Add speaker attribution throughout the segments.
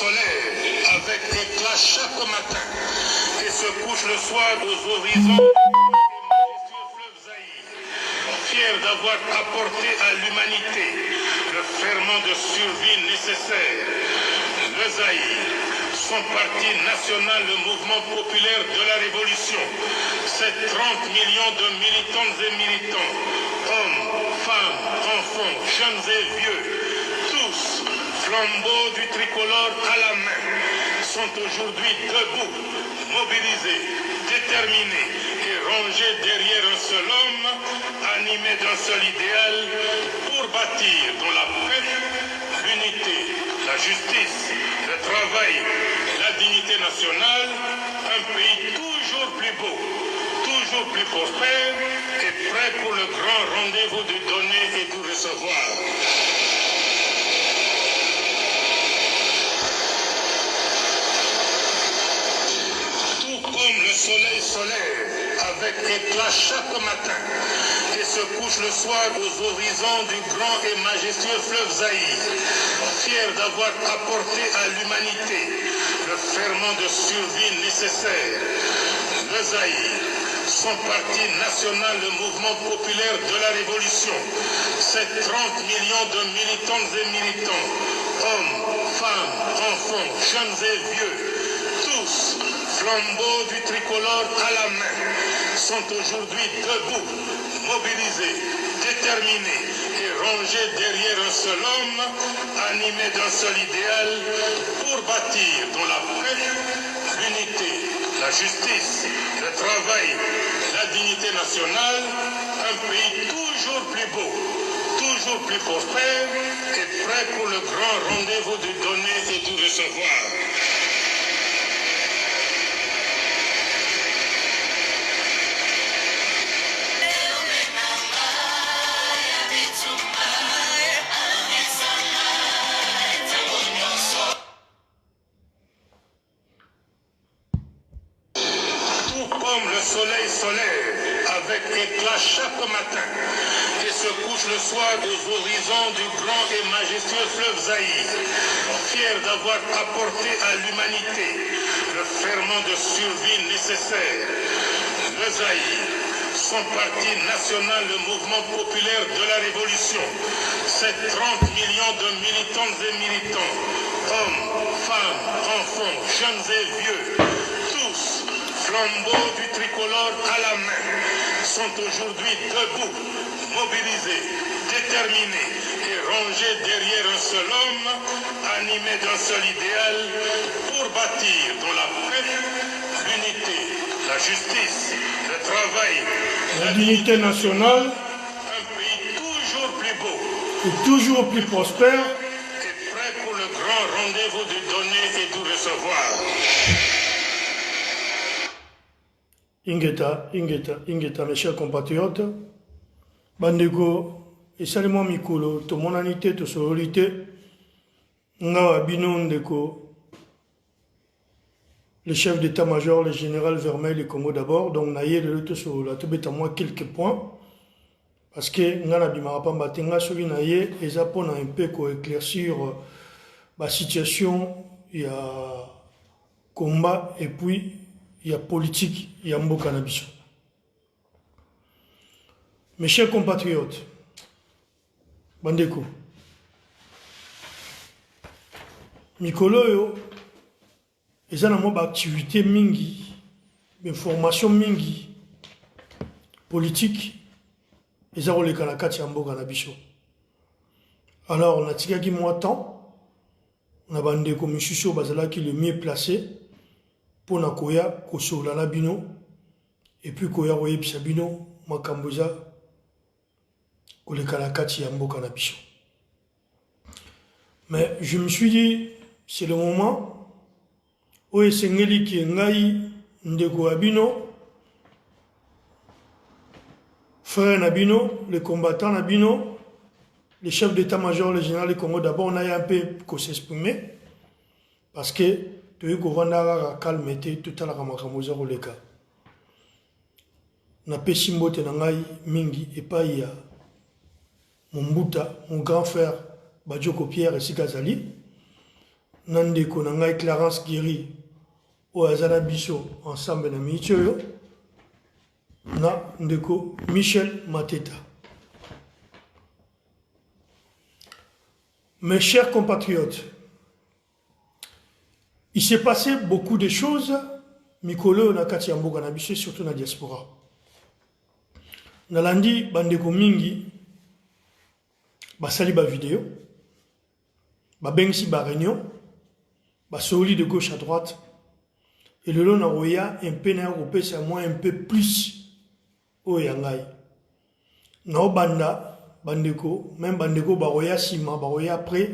Speaker 1: solaire avec éclat chaque matin et se couche le soir aux horizons du majestueux fleuve Zaïre, fier d'avoir apporté à l'humanité le ferment de survie nécessaire. Le Zaïre, son parti national, le mouvement populaire de la révolution, c'est 30 millions de militantes et militants, hommes, femmes, enfants, jeunes et vieux, tous, flambeaux du tricolore à la main, sont aujourd'hui debout, mobilisés, déterminés et rangés derrière un seul homme, animé d'un seul idéal, pour bâtir dans la paix, l'unité, la justice, le travail, la dignité nationale, un pays toujours plus beau, toujours plus prospère et prêt pour le grand rendez-vous du donner et du recevoir. Tout comme le soleil solaire, avec éclat chaque matin, et se couche le soir aux horizons du grand et majestueux fleuve Zaïre, fier d'avoir apporté à l'humanité le ferment de survie nécessaire. Le Zaïre, son parti national, le mouvement populaire de la révolution, c'est 30 millions de militantes et militants, hommes, femmes, enfants, jeunes et vieux, tous, flambeaux du tricolore à la main, sont aujourd'hui debout, mobilisés, déterminés et rangés derrière un seul homme, animé d'un seul idéal, pour bâtir dans la paix, l'unité, la justice, le travail, la dignité nationale, un pays toujours plus beau, toujours plus prospère et prêt pour le grand rendez-vous du donner et du recevoir. Comme le soleil solaire, avec éclat chaque matin, et se couche le soir aux horizons du grand et majestueux fleuve Zaïre, fier d'avoir apporté à l'humanité le ferment de survie nécessaire. Le Zaïre, son parti national, le mouvement populaire de la révolution, c'est 30 millions de militantes et militants, hommes, femmes, enfants, jeunes et vieux, tous, flambeaux du tricolore à la main, sont aujourd'hui debout, mobilisés, déterminés et rangés derrière un seul homme, animé d'un seul idéal, pour bâtir dans la paix, l'unité, la justice, le travail, la dignité nationale, un pays toujours plus beau et toujours plus prospère et prêt pour le grand rendez-vous du donner et du recevoir.
Speaker 2: Ingeta, mes chers compatriotes, Bandego, et salement Mikolo, to monanité, to sororité, Ngawa Binon Deko, le chef d'état-major, le général Vermeil, le Congo d'abord, donc naïe de l'autre sur la tobet à moi quelques points, parce que Ngana Bimarapa Batenga sur naïe, et ça pour un peu éclaircir la situation, il y a combat, et puis il y a politique, il y a Mboka Nabiso. Mes chers compatriotes, Bandeko, Mikolo yo, ils ont une activité mingi, une formation mingi, politique, ils ont les kanakati Mboka Nabiso. Alors, on a tiré qui moi temps, on a Bandeko Mishuso Bazala qui est le mieux placé, pour na koya kosola na bino et puis koya oye bisabino makamboza kolekala kati ya mboka na biso. Mais je me suis dit c'est le moment où esengeli ki ngai ndeko abino frère Nabino, le combattant Nabino, le chef d'état-major, le général du Congo, d'abord on a un peu s'exprimer parce que tu es gouverneur à calmer tout à la ramakamouza ou les cas. Na pe simbote na ngai mingi et pas ya mon grand frère Badioko Pierre et Sikazali. Nandeko Nangai Clarence Guéry, ou Azana Bisso, ensemble na Michoyo, na Ndeko Michel Mateta. Mes chers compatriotes, il s'est passé beaucoup de choses, Mikolo na kati ya mboka na biso, surtout na diaspora. Nalandi bandeko mingi, basali ba vidéo, ba bengsi ba réunion, ba soli de gauche à droite, et le long na roya un peu na européen, c'est moi un peu plus au yangai. Na banda bandeko, même bandeko baroya sima, baroya après,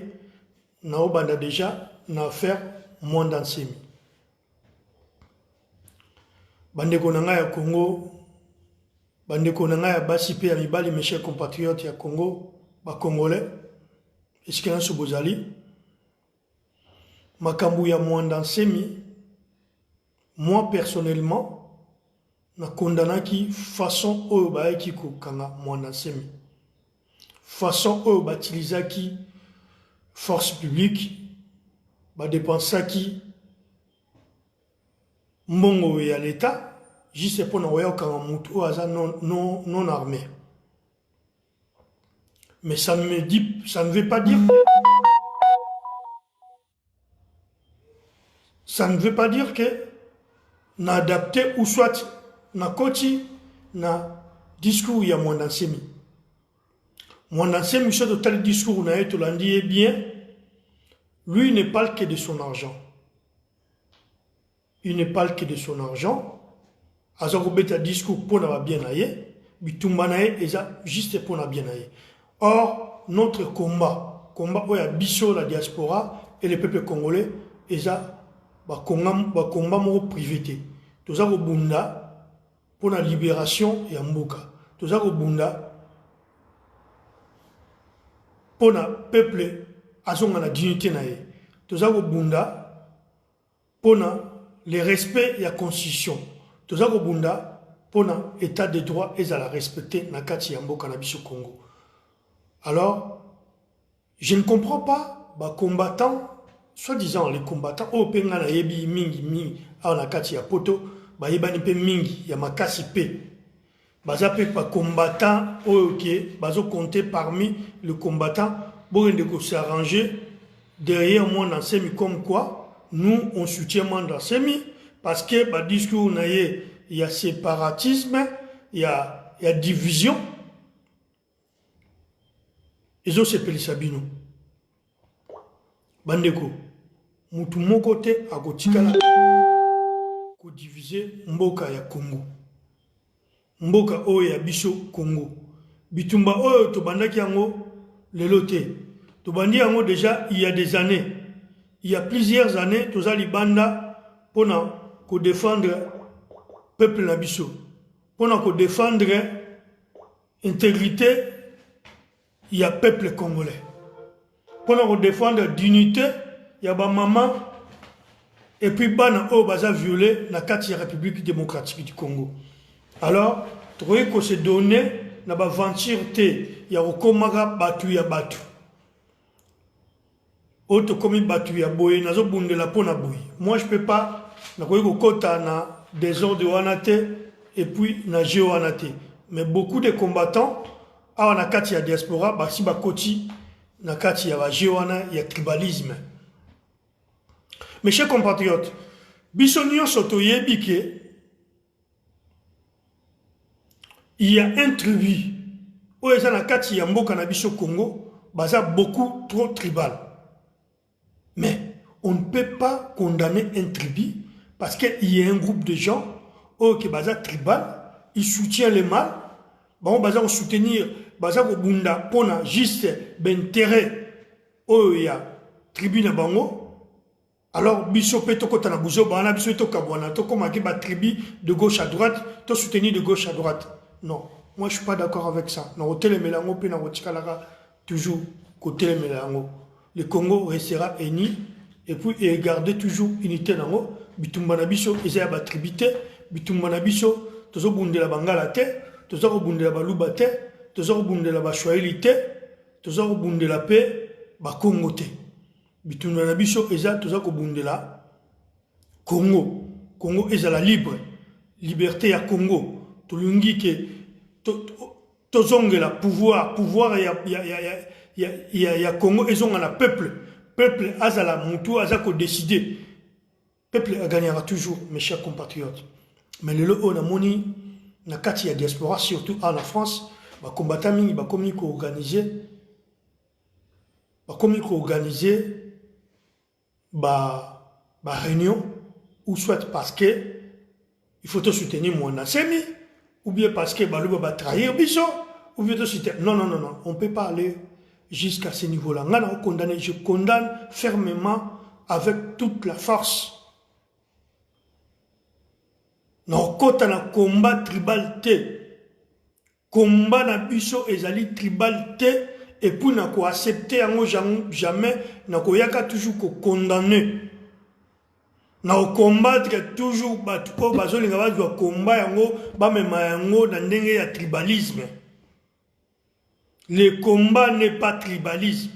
Speaker 2: na banda déjà na affaire moins d'ansemi. Bandeko nanga ya Congo, bandeko nanga ya basi pe ya mibali, mes chers compatriotes ya Congo, ba Congolais, est-ce qu'il y a un sobozali? Makambu ya moins d'ansemi, moi personnellement, na condamna qui façon oyo ba ki ko kanga moins d'ansemi. Façon oyo ba utiliser qui force publique, ba dépenser qui mbongo ya l'État, juste pour n'envoyer aucun moutou non armé. Mais ça ne veut pas dire que n'a adapté ou soit n'a koti na discours ya mon ensemi. Mon ensemi soit de tel discours n'a été lundi bien, lui ne parle que de son argent. Il ne parle que de son argent. Azorobeta discours pour n'a bien aillé, bitumbanae et ça juste pour n'a bien aillé. Or notre combat où il y a biso la diaspora et le peuple congolais et ça combat mo privé. Tous au bunda pour la libération et mboka. Tous au bunda pour le peuple azonga la dignité nae. Tous au bunda pour le respect et la constitution. Tous au bunda pour l'état de droit et à la respecter na kati ya mboka na biso Congo. Alors, je ne comprends pas les combattants, soi-disant les combattants, au penga na yebi mingi a na kati ya poto, ba yebani pe mingi ya makasi pe. Baza pe pa combattants ok, bazo compter parmi les combattants, bon de ko s'arranger derrière moi dans semi comme quoi nous on soutient moi dans semi parce que ba discours na il y a séparatisme, il y a division. Ils ont sepeli Sabino. Bandeko, mutu moko te akotikala ko diviser mboka ya Congo. Mboka oyo ya biso Congo. Bitumba oyo to bandaki yango lelo te. To bandi yango déjà il y a des années. Il y a plusieurs années tozali banda pona ko défendre peuple na biso. Pona ko défendre intégrité il y a peuple congolais. Pour défendre la dignité, il y a des mamans et puis bana o baza violé na kati ya République démocratique du Congo. Alors, trouvez que c'est donné na ba venture te ya okomaka batu ya batu. Auto komi batu ya boye nazo bundela pona boye. Moi je peux pas na ko kota na désordre wanate et puis na jeu wanate. Mais beaucoup de combattants a na kati ya diaspora basi bakoti na kati ya bajewana ya tribalisme. Mes chers compatriotes, bisonio sotoyebi ke il y a un tribu où eza na kati ya mboka na biso Congo baza beaucoup trop tribal. Mais on ne peut pas condamner un tribu parce qu'il y a un groupe de gens qui baza tribal, ils soutiennent le mal. Bon, baza on soutenir baza ko bunda pona juste d'intérêt oya tribune bango. Alors biso pe to kota na buzo bana biso to kabwana to comme ba tribu de gauche à droite, to soutenir de gauche à droite. Non, moi je suis pas d'accord avec ça. Na hôtel Melango pe na rotikalaka toujours côté Melango. Le Congo restera uni et puis et garder toujours unité nango. Bitumba na biso eza ba tribité, bitumba na biso tozo bundela bangala te, tozo bundela baluba te. Tous les gens qui ont la Swahili, tous les gens qui ont la paix, Congo. bitumba na biso eza toza ko bundela Congo. Congo ezala libre. Liberté ya Congo. Tolungi ke tozongela pouvoir ya Congo ezonga na peuple. Peuple azala mutu azako décider. Peuple a gagnera toujours, mes chers compatriotes. Mais le lot on a moni na kati ya diaspora surtout en France, ba combattant mingi ba komi ko organiser ba réunion ou soit parce que il faut te soutenir mon Nassemi ou bien parce que baluba va trahir biso ou bien te soutenir. Non, on peut pas aller jusqu'à ce niveau-là. Je condamne fermement avec toute la force. Non, quand on a combat tribal té, combat na biso ezali tribal té, et puis na ko accepter yango jamais, na ko yaka toujours ko condamner. Na combattre toujours batu ko bazolinga bazwa combat yango ba mema yango na ndenge ya tribalisme. Le combat n'est pas tribalisme.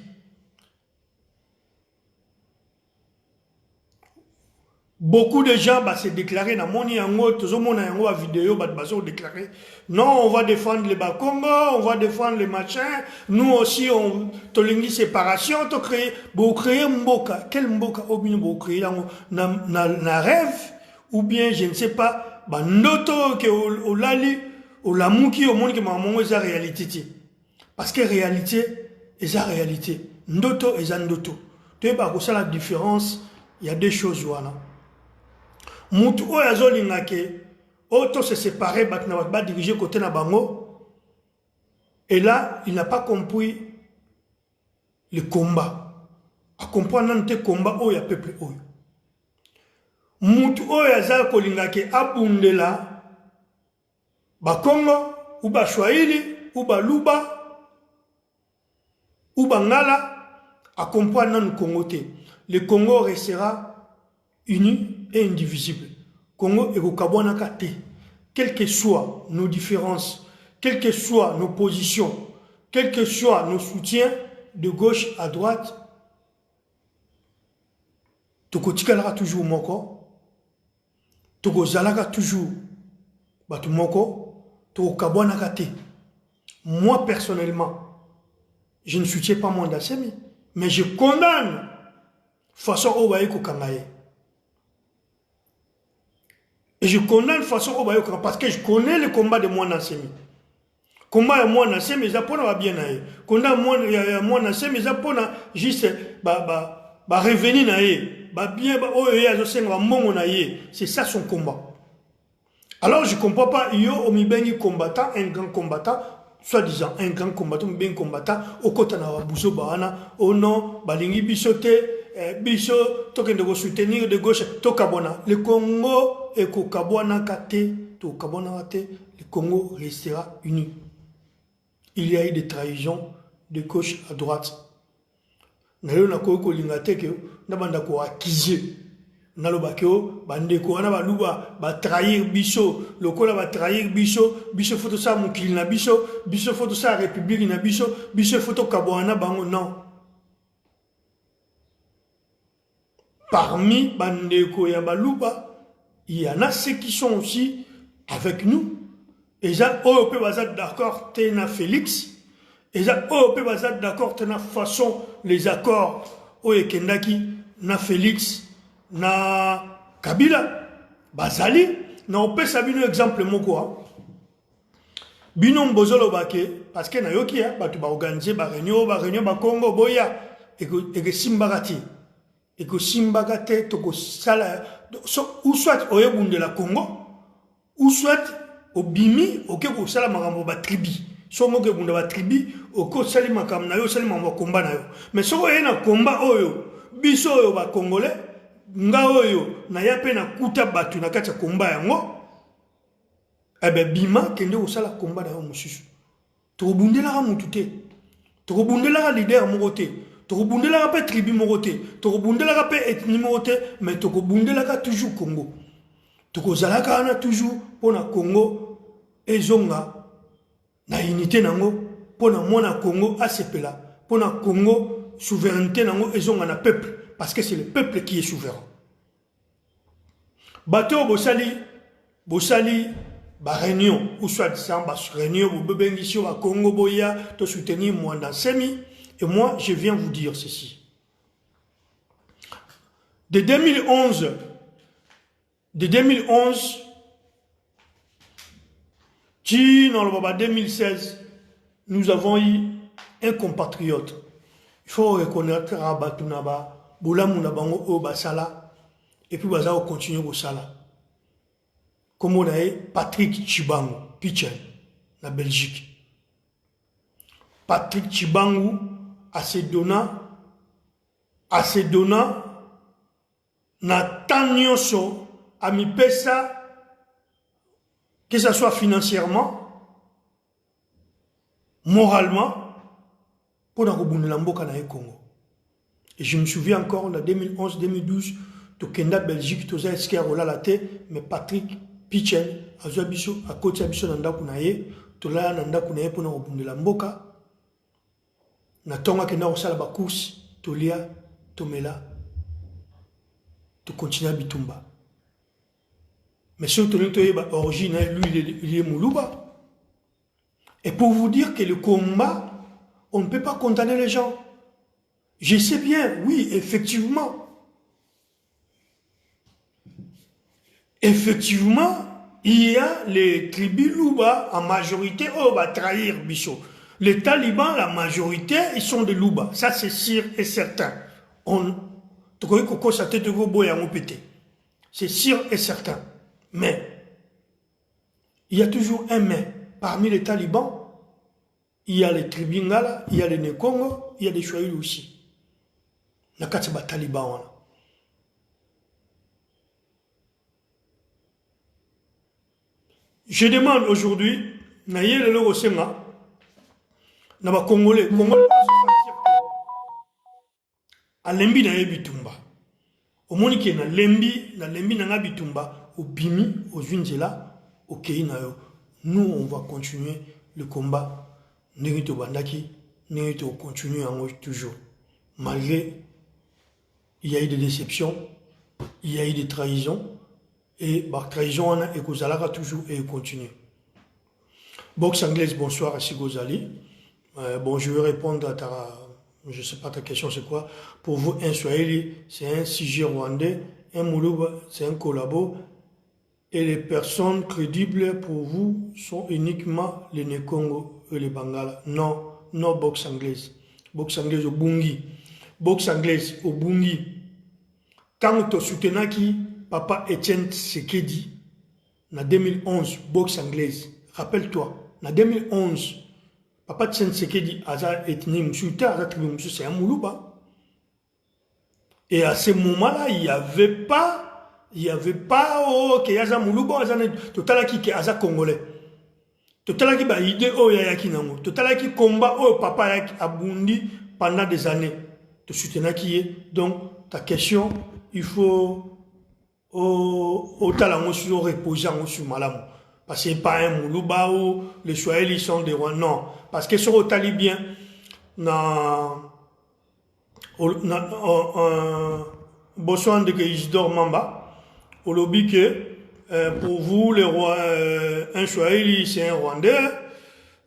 Speaker 2: Beaucoup de gens se déclarer dans mon yango, tout le monde a une vidéo, se déclarer non, on va défendre les Bakongo, on va défendre les machins, nous aussi on tolingi séparation, vous créez mboka, quel mboka obino vous créez na rêve ou bien je ne sais pas, ndoto ke o lali o lamuki au monde que maman est réalité. Parce que réalité est la réalité, ndoto est ndoto. Tu sais pas ça la différence, il y a des choses voilà. Moutou oyazolinga ke auto se séparer ba diriger côté na bango et là il n'a pas compris le combat a comprendre nante combat oya peuple oyo Moutou oyazal kolinga ke abundela ba Congo ou ba Swahili ou ba Luba ou ba Ngala a comprendre nan Congo te. Le Congo restera uni et indivisible. Congo et Kokabwana Kate. Quelles que soient nos différences, quelles que soient nos positions, quels que soient nos soutiens de gauche à droite, Toko Tikalaka toujours Moko, Toko Zalaka toujours Batu Moko, Toko Kabwana Kate. Moi personnellement, je ne soutiens pas mon Dassemi, mais je condamne façon Owaï Kokamaye. Et je condamne de façon Obayoka parce que je connais le combat de moi Nassemi. Combat de moi Nassemi, mais Japon va bien aller. Combat de moi Nassemi, mais Japon juste revenir naïe, bien c'est ça son combat. Alors je ne comprends pas, il y a un combattant, un grand combattant, soi-disant un grand combattant, un bien combattant, au côté de la Bousso Bahana, au nom, Balingi Bissoté. Biso token de soutenir de gauche tokabona le Congo et kokabona kate tokabona kate le Congo restera uni. Il y a eu des trahisons de gauche à droite. Nalo na ko lingate ke na banda ko accuser nalo bakeo bande ko na baluba ba trahir biso lokola ba trahir biso photo sa mukili na biso photo sa république na biso photo kabwana bango non. Parmi Bandeko et Baluba, il y en a ceux qui sont aussi avec nous. Et ça, on peut être d'accord, Tena Félix. Et ça, on peut être d'accord, Tena façon, les accords, Kendaki, na Félix, na Kabila, Bazali. On peut savoir un exemple, quoi. Binom Bozolo Bake, parce que na yoki, tu vas organiser, réunion, Congo, Boya, et Simbarati. Et que Simbagate, toko sala, ou soit au Yabun de la Congo, ou soit au Bimi, au Keko Sala Marambo Tribi. Somo ke bunda Tribi, au Ko Sali Makam Nayo, Sali Mambo Combat Nayo. Mais so na combat oyo, biso oyo ba Congolais, nga oyo, na yape na kuta batu na kacha combat yango, ebe Bima, kende au Sala combat Nayo Moussou. Toko bundela ra mutute, toko bundela ra leader morote. Toko bundela ka tribu morote, toko bundela ka ethnie morote, mais toko bundela ka toujours Congo. Toko zalaka na toujours pour na Congo ezonga na unité nango pour na mona Congo asepela, pour na Congo souveraineté nango ezonga na peuple. parce que c'est le peuple qui est souverain. Bateau Bossali, réunion, ou soit disant, réunion, vous bébé ici au Congo Boya, te soutenir moi dans Semi, et moi je viens vous dire ceci. De 2011, dans 2016, nous avons eu un compatriote. Il faut reconnaître Rabatunaba, Boulamouna Bango Obasala, et puis Baza continue au Sala. Comme on a eu Patrick Chibangu, Pichen, la Belgique. Patrick Chibangu, à se donnant, na tanyoso, à mi pesa, que ce soit financièrement, moralement, pour la Mboka na Congo. Et je me souviens encore, en 2011-2012, Tokenda Belgique, Toza Eskerola la té, mais Patrick Pichen, Azuabiso, à côté Abiso Nanda Kunaye, Tola Nanda Kunaye pour la Mboka, na tonga kenda osala ba course, Tolia, Tomela, to continue à Bitumba. Mais surtout, l'origine, lui, il est Moulouba. Et pour vous dire que le combat, on ne peut pas condamner les gens. Je sais bien, oui, effectivement. Effectivement, il y a les tribus Louba, en majorité, on va trahir Bichot. Les talibans, la majorité, ils sont des Louba. Ça, c'est sûr et certain. C'est sûr et certain. Mais, il y a toujours un mais. Parmi les talibans, il y a les Tribingala, il y a les Nekongo, il y a des Chouaïl aussi. Il y a des talibans. Je demande aujourd'hui, Naye le Osenga, Naba Congolais, Congolais, à Lembi na Bitumba. Au Monique na Lembi na Bitumba, au Bimi, au Zunzela, au Keinayo. Nous, on va continuer le combat. Nous Bandaki, nous continuer toujours. Malgré, il y a eu des déceptions, il y a eu des trahisons, et la trahison, et Kozalaka toujours, et continue. Boxe anglaise, bonsoir à Sigozali. Bon, je vais répondre à ta... Je ne sais pas ta question, c'est quoi? Pour vous, un Swahili, c'est un Sige rwandais, un Moulouba, c'est un collabo. Et les personnes crédibles pour vous sont uniquement les Nekongo et les Bangala. Non, non, boxe anglaise. Boxe anglaise au Bungi. Boxe anglaise au Bungi. Quand tu soutiens qui, Papa Etienne Tshisekedi, en 2011, boxe anglaise. Rappelle-toi, en 2011, Papa Etienne Tshisekedi, Aza ethnie Moussouta, Aza tribu Moussou, c'est un Moulouba. Et à ce moment-là, il n'y avait pas, oh, que Aza Moulouba, Aza qui Aza Congolais. Total qui ba idée, oh, Yaki Nango. Total qui combat, oh, Papa Yaki Abundi pendant des années. Te soutenir qui est. Donc, ta question, il faut, au talent, sur reposer sur Malam. Parce que c'est pas un Moulouba où les Swahili sont des rois. Non. Parce que sur le talibien, Boswan de Isidore Mamba, au lobby que pour vous, les rois, un Swahili c'est un Rwandais,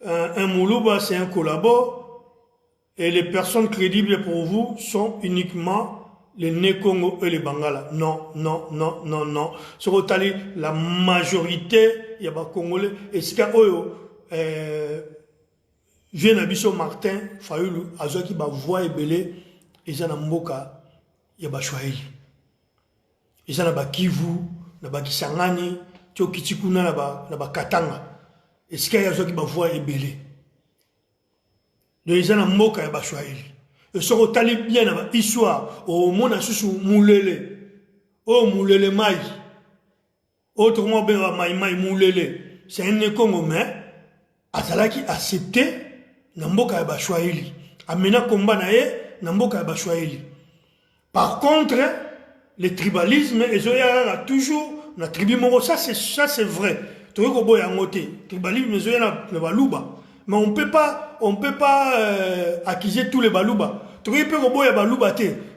Speaker 2: un Moulouba c'est un collabo, et les personnes crédibles pour vous sont uniquement les Nekongo et les Bangala. Non, non, non, non, non. Sur le tali, la majorité, il y a des Congolais, et ce qu'il y a, Jeune Abisso Martin, Fayoulou, Azoki ba voix et belé, et ça n'a mboka, il y a ba Swahili. Et ça n'a ba Kivu, n'a ba Kisangani, Tio Kitikuna, n'a ba Katanga. Et ce qu'il y a Azoki ba voix et belé. Donc il y a mboka, il y a ba Swahili. Et sur le talibien, n'a ba histoire, au monde a sous Moulele, oh Moulele Maï, autrement, ben Maï Moulele. C'est un Nekongo, mais Azalaki accepté. Namboka ya Bashwaili. Amena combat nae, Namboka ya Bashwaili. Par contre, le tribalisme, a toujours, la tribu moro, ça c'est vrai. Tu vois qu'il y a un côté, tribalisme, il y a le balouba. Mais on peut pas accuser tous les balouba. Tu vois qu'il y a balouba,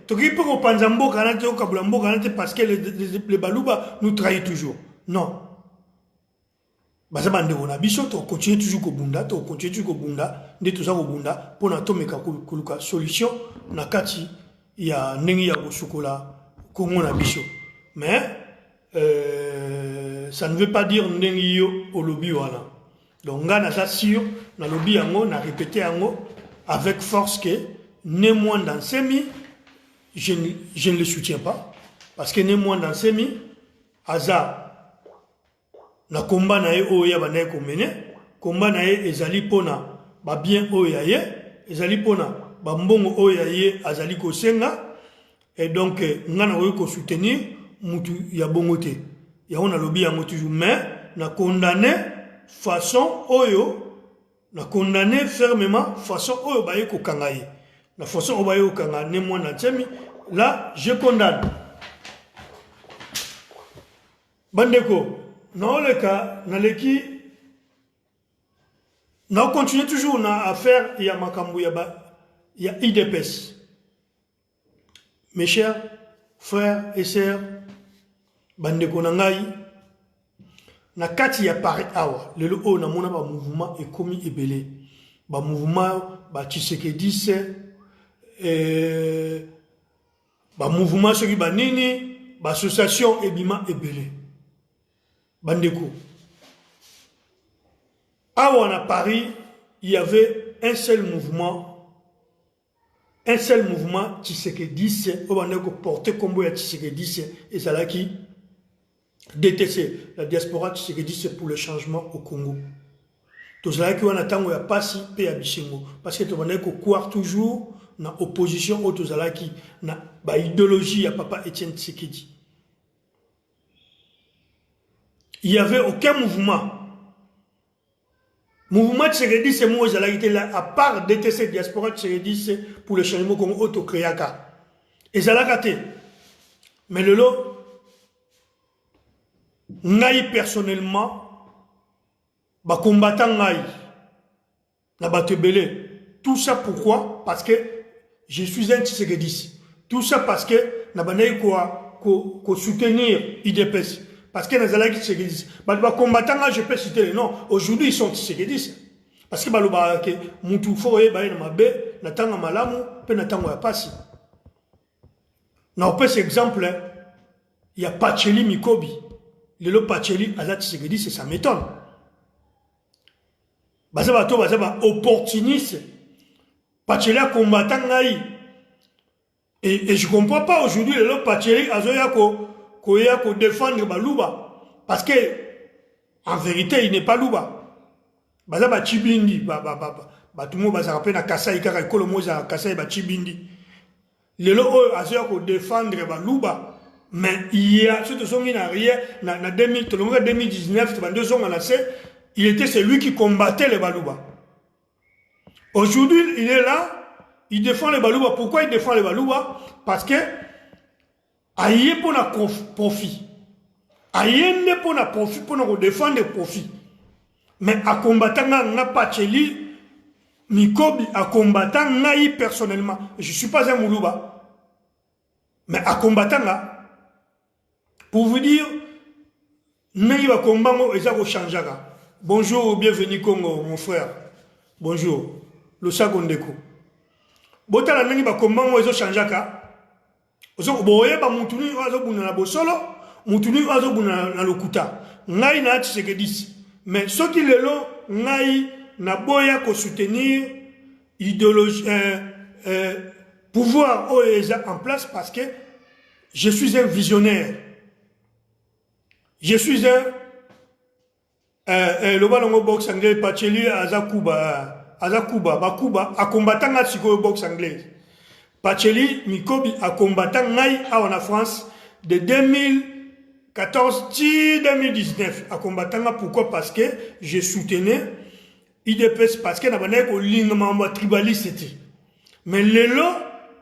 Speaker 2: Toki peut reprendre mboka na te okabula mboka na te parce que les baluba nous trahit toujours. Non. Baza bande ona biso to continue toujours ko bunda, to continue toujours ko bunda, nde toza ko bunda pour na tomeka kuluka solution na kati ya ndenge ya kosukola Congo na biso. Mais ça ne veut pas dire ndenge yo au lobby wana. Donc nga na ça sûr na lobby yango na répéter yango avec force que néanmoins dans semi je ne le soutiens pas parce que néanmoins dans semi aza na combat na ye oya banaye ko mene combat na ye ezali pona ba bien oya ye ezali pona ba mbongo oya ye azali ko senga et donc nga na ko soutenir mutu ya bongote ya on a lobby yango toujours mais na condamner façon oyo na condamner fermement façon oyo baye ko kangaye la façon oyo baye ko kanga ne moi na tsemi là je condamne bandeko dans le cas dans l'équipe on continue toujours à faire il y a makambu il y a IDPS mes chers frères et sœurs bandeko nangai na kati ya Paris awa lelo o na mona ba mouvement ekomi ebele ba mouvement ba Tshisekedi ba mouvement soki ba nini ba association ebima ebele bandeko awa na Paris il y avait un seul mouvement Tshisekedi au bandeko porter combo ya Tshisekedi et ça là qui DTC, la diaspora Tshisekedi pour le changement au Congo. Tout cela qui on attend ya pasi pe abishingo parce que tu vas croire toujours na opposition au tout cela qui na ba idéologie ya papa Etienne Tshisekedi. Il y avait aucun mouvement. Mouvement Tshisekedi c'est moi qui était là à part DTC diaspora Tshisekedi pour le changement au Congo auto créaka. Et ça l'a raté. Mais le lot ngai personnellement ba combattant ngai na batebele tout ça pourquoi parce que je suis un Tshisekedi tout ça parce que na banai ko soutenir IDPS parce que nazala ki Tshisekedi ba combattant ngai je peux citer les noms aujourd'hui ils sont Tshisekedi parce que baloba ke mutu foye ba na mabe na tanga malamu pe na tango ya pasi na on peut cet exemple il y a Pacheli Mikobi. Le Pacheli Azat Tshisekedi, ça m'étonne. Bazaba opportuniste. Pacheli a combattant Naï. Et je ne comprends pas aujourd'hui le Pacheli Azoya ko défendre Balouba. Parce que, en vérité, il n'est pas Louba. Bazaba Chibindi. Tout le monde va rappeler na Kasai, car il y a Kasai Chibindi. Le Azoya ko défendre Balouba. Mais il y a, surtout son arrière, en 2019, il était celui qui combattait les Balouba. Aujourd'hui, il est là, il défend les Balouba. Pourquoi il défend les Balouba? Parce que, aïe pour la profit. Aïe pour la profit, pour nous défendre les profits. Mais à combattant, n'a pas Tchéli, Mikobi, à combattant, naï personnellement. Je ne suis pas un Moulouba. Mais à combattant, là, pour vous dire, bonjour, bienvenue Congo, mon frère. Bonjour, le Sagondeko. Botala nangi ba kombango ezo chanjaka. Ozo boye ba mutuni wazo buna na bosolo, mutuni wazo buna na lokuta. Ngai na Tshisekedi. Mais ce qui lelo ngai na boya ko soutenir idéologie pouvoir OESA en place parce que je suis un visionnaire. Je suis un le balongo box anglais Pacheli Azakuba Bakuba a combattant à Chico box anglais. Pacheli Mikobi a combattant ngai en France de 2014-2019 a combattant pourquoi parce que je soutenais IDPS parce que n'avait pas lignement tribaliste. Mais lelo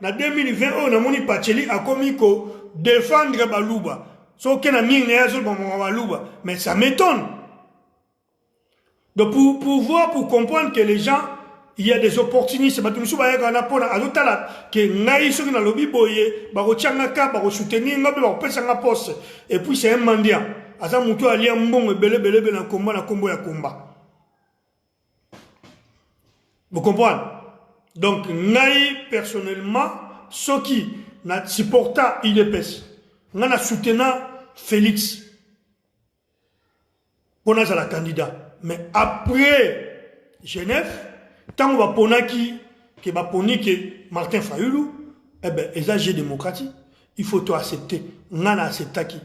Speaker 2: na 2020 on a moni Pacheli a commis ko défendre Balouba. Mais ça m'étonne. Donc pour comprendre que les gens il y a des opportunistes, mais tout ça, il y a un que ngai sur na lobby boye, baro changaka, baro soutenir, baro pesa nga poste. Et puis c'est un mendiant. Asa mutu ali mbongo bele na kombo ya komba. Vous comprenez? Donc ngai personnellement, ceux qui na supporta IDPS, na soutena Félix. Pour la candidat. Mais après Genève, tant qu'on va ponaki que va poni que Martin Fayoulou, eh ben les démocratique, il faut tout accepter. On a accepté qui.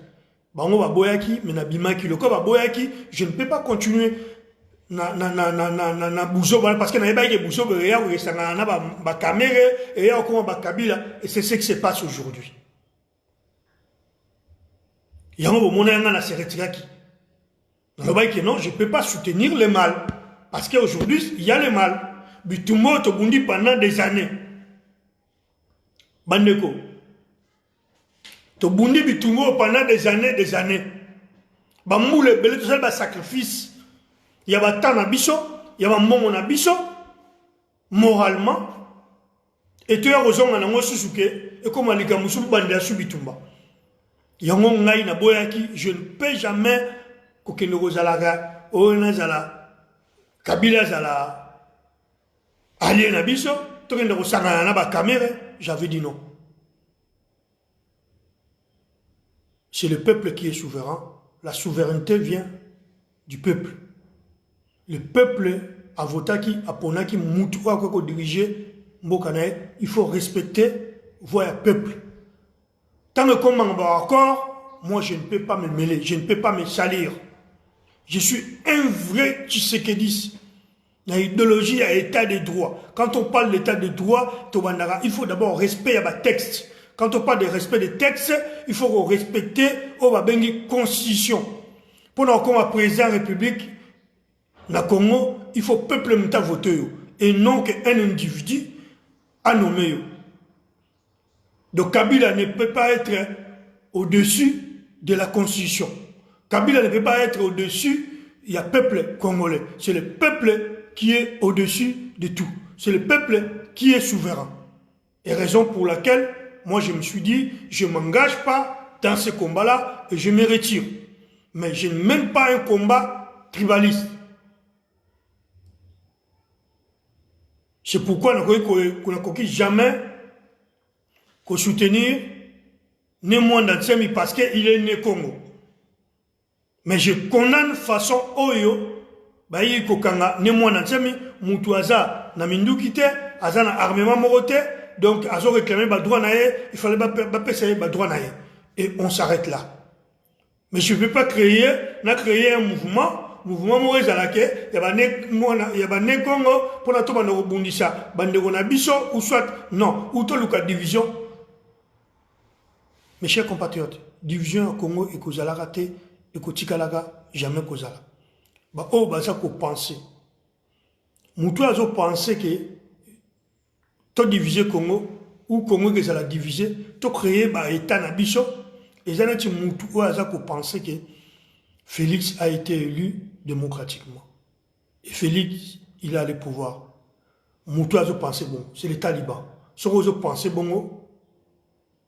Speaker 2: Bango va boyaki, mais na bimaki le corps va boyaki, je ne peux pas continuer na bouzo parce que na ba ke bouzo be ya ou ça na ba caméra et ya comment ba kabila et c'est ce qui se passe aujourd'hui. Yango mona nga na se retirer qui. Non, je ne peux pas soutenir le mal. Parce qu'aujourd'hui, il y a le mal. Bitumo Tobundi pendant des années. Bandeko. Tobundi Bitumo pendant des années. Bamoule, belé, tout ça, ba sacrifice. Il y a ba tan abisso, il y a ba mon abisso, moralement. Et tu as raison, on a susuke, et comme alika musu bande a subitumba. Yango ngai na boyaki, je ne peux jamais Kokeno Zalaga, Oena Zala, Kabila Zala, Alien Abisso, Tokeno Sangana Bakamere, j'avais dit non. C'est le peuple qui est souverain. La souveraineté vient du peuple. Le peuple a voté qui, a pona qui, moutoua quoi diriger, Mbokanae, il faut respecter, voir le peuple. Tant que comme on va encore, moi je ne peux pas me mêler, je ne peux pas me salir. Je suis un vrai Tshisekedi. L'idéologie à l'état de droit. Quand on parle d'état de droit, il faut d'abord respect à la texte. Quand on parle de respect des textes, il faut respecter la constitution. Pour nous, président de la République, na Congo, il faut peuple muta voter et non qu'un individu a nommé. Donc Kabila ne peut pas être au-dessus de la constitution. Kabila ne peut pas être au-dessus, il y a peuple congolais. C'est le peuple qui est au-dessus de tout. C'est le peuple qui est souverain. Et raison pour laquelle, moi je me suis dit, je ne m'engage pas dans ce combat-là et je me retire. Mais je ne mène pas un combat tribaliste. C'est pourquoi on n'a jamais soutenir né moins d'Ansemi parce qu'il est né Congo. Mais je condamne façon oyo bayi kokanga ne mwana nsemi mutu aza na minduki te aza na armement morote donc azo réclamer ba droit na ye il fallait ba pesa ba droit na ye et on s'arrête là. Mais je ne peux pas créer un mouvement moro ezalake ya ba ne Congo pour na to ba no bundisa bandeko na biso ou soit non ou to luka division. Mes chers compatriotes, division au Congo et kozala raté et kotikalaga jamais kozala. Ba o baza ko penser. Mutu azo penser que to diviser Congo ou Congo que ça la diviser, to créer ba état na biso et ça n'est mutu o aza ko penser que Félix a été élu démocratiquement. Et Félix, il a le pouvoir. Mutu azo penser bon, c'est les talibans. So azo penser bon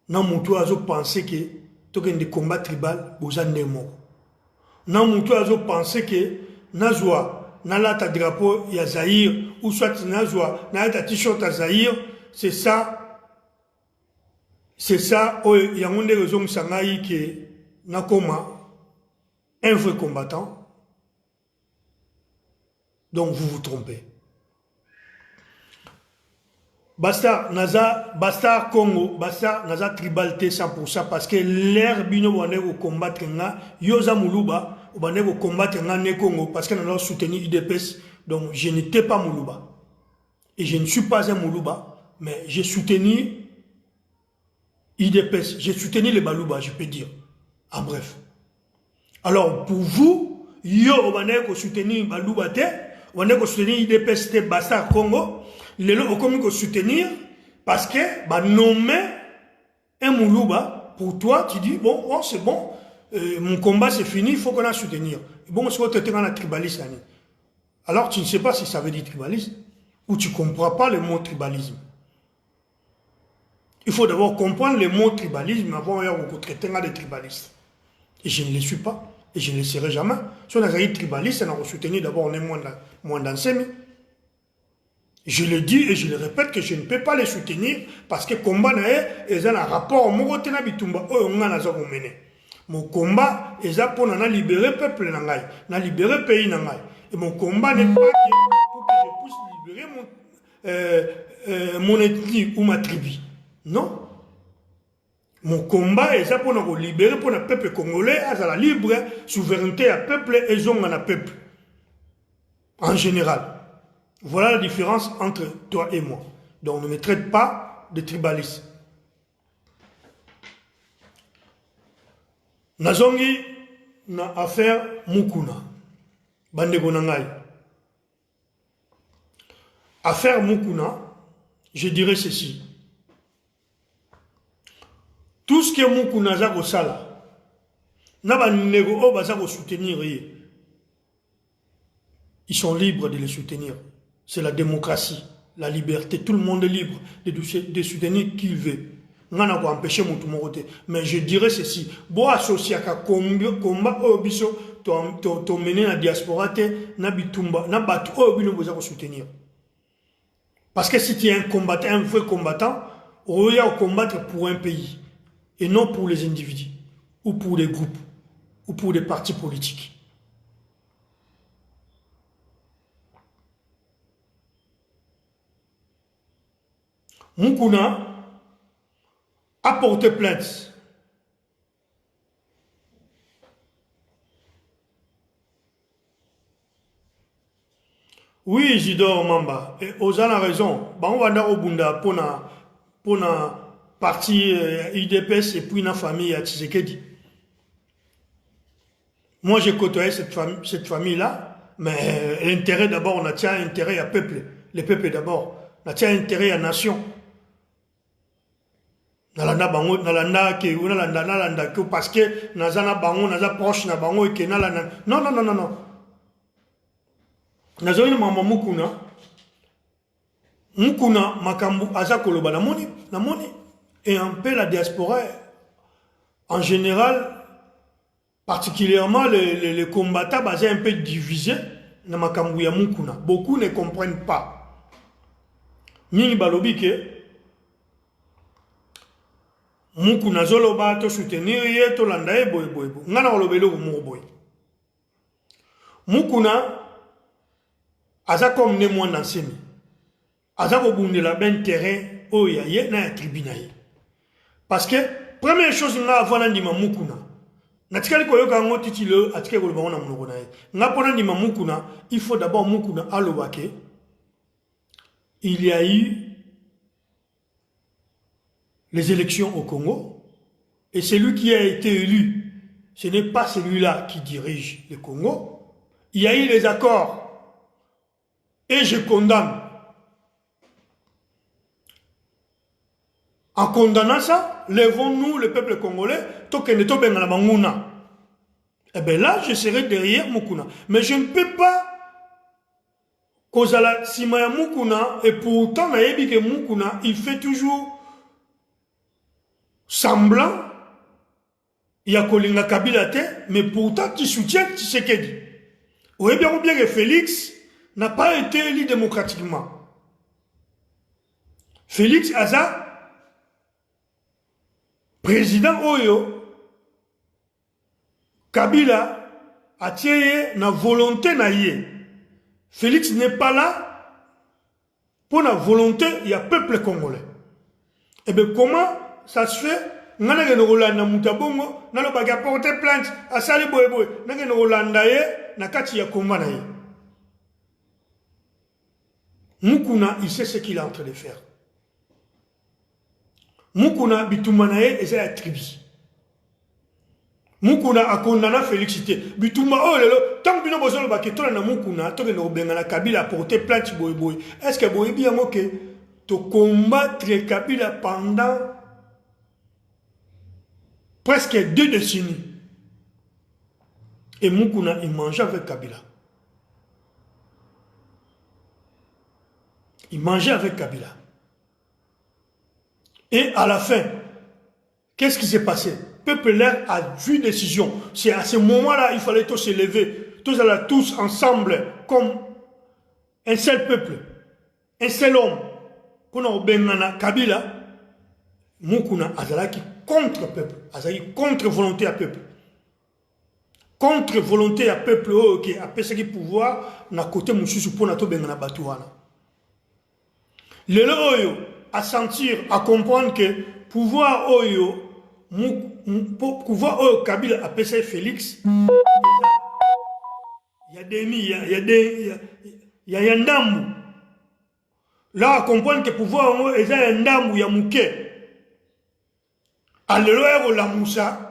Speaker 2: non mutu azo penser que to gen de combat tribal boza nemo. Non mutu azo penser que nazwa nalata drapeau ya Zaïre ou soit nazwa nalata t-shirt à Zaïre, c'est ça oh il y a une raison sangai que nakoma un vrai combattant. Donc vous vous trompez. Basta Congo, basta naza tribalité 100% parce que l'air bino wane ko combattre nga yoza muluba ou bane ko combattre nga ne Congo parce que nous avons soutenu IDPS donc je n'étais pas muluba et je ne suis pas un muluba mais j'ai soutenu IDPS, j'ai soutenu les baluba je peux dire en bref. Alors pour vous yo bane ko soutenir baluba te bane ko soutenir IDPS te basta Congo les gens ont soutenir parce que bah, nommer un Moulouba, pour toi, tu dis, bon, oh, c'est bon, mon combat c'est fini, il faut qu'on a soutenir. Bon, c'est votre tribalisme. Alors tu ne sais pas si ça veut dire tribaliste. où tu ne comprends pas le mot tribalisme. Il faut d'abord comprendre le mot tribalisme avant de traiter des tribalistes. Et je ne le suis pas. Et je ne le serai jamais. Si on a dit tribaliste, on a soutenu d'abord on est moins d'enseignants. Je le dis et je le répète que je ne peux pas les soutenir parce que le combat est un rapport au Morotena Bitumba. Mon combat est pour libérer le peuple, libérer le pays. Et mon combat n'est pas pour que je puisse libérer mon ethnie ou ma tribu. Non. Mon combat est pour libérer pour le peuple congolais, à la libre souveraineté à peuple et zone à peuple. En général. Voilà la différence entre toi et moi. Donc ne me traite pas de tribaliste. Nazongi na affaire Mukuna. Bandego Nangai. Affaire Mukuna, je dirais ceci. Tout ce que Mukuna Zago Sala, n'a nego o baza soutenir. Ils sont libres de les soutenir. C'est la démocratie, la liberté. Tout le monde est libre de soutenir qui il veut. On a empêché mon tout. Mais je dirais ceci. Bon associé à combat au biso, tu mené la diaspora, na bitumba, na batu au bino besoin de soutenir. Parce que si tu es un vrai combattant, on va combattre pour un pays et non pour les individus ou pour les groupes ou pour des partis politiques. Mukuna a porté plainte. Oui, Isidore Mamba. Et Ozan a raison. On va aller au Bunda pour la partie IDPS et puis la famille à Tshisekedi. Moi, j'ai côtoyé cette famille-là, mais l'intérêt d'abord, on a tient intérêt à peuple. Le peuple d'abord. On a tient intérêt à nation. Nalanda bango nalanda ke nalanda ke parce que nazana bango naza proche na bango et que nalanda non nazoina mama mukuna makambu aza koloba namoni et un peu la diaspora en général particulièrement les combattants basés un peu divisés na makambu ya mukuna. Beaucoup ne comprennent pas mingi balobi ke Mukuna zoloba to soutenir ye to landa ye boy. Ngana olobelo mo boy. Mukuna aza comme ne moi nansemi. Aza ko bundela ben terrain o ya ye na tribunal. Parce que première chose nga avana ndima Mukuna. Natikali ko yoka ngo titilo atike ko lobana monoko na ye. Nga pona ndima Mukuna, il faut d'abord Mukuna alobake. Il y a eu les élections au Congo, et celui qui a été élu, ce n'est pas celui-là qui dirige le Congo. Il y a eu les accords, et je condamne. En condamnant ça, levons-nous, le peuple congolais, et bien là, je serai derrière Mukuna. Mais je ne peux pas Kozala Simaya Mukuna, et pourtant, que Mukuna, il fait toujours semblant, il y a Kolinga Kabila, mais pourtant tu soutiens Tshisekedi. Vous voyez bien que Félix n'a pas été élu démocratiquement. Félix Aza, président Oyo, Kabila a tiré na volonté naïe. Félix n'est pas là pour la volonté, il y a peuple congolais. Et bien comment ça se fait? Nana ke Rolanda mutabongo, nalo baga porter plainte à sali boy. Nana ke Rolanda ye na kati ya komba na ye. Mukuna, il sait ce qu'il est en train de faire. Mukuna bitumba na ye eza ya tribu. Mukuna a condamné Félixité. Bitumba oh lelo, tant bino bozolo ba ke tola na Mukuna, to ke no benga na Kabila porter plainte boy. Est-ce que boy bien mo ke to combattre Kabila pendant presque 2 décennies. Et Mukuna, il mangeait avec Kabila. Il mangeait avec Kabila. Et à la fin, qu'est-ce qui s'est passé? Le peuple là a vu décision. C'est à ce moment-là, il fallait tous se lever, tous ensemble, comme un seul peuple, un seul homme. Qu'on a Bengana Kabila, Mukuna Azalaki contre peuple, Azalaki contre volonté à peuple. Contre volonté à peuple qui a pesé pouvoir, na côté Moussou pour nato Bengana Batouana. Le Oyo à sentir, à comprendre que pouvoir Oyo, pouvoir Oyo Kabila a pesé Félix, il y a des mi, il y a un ndambu. Là, à comprendre que pouvoir est un ndambu, il y a mouké. Alléluia, la moussa.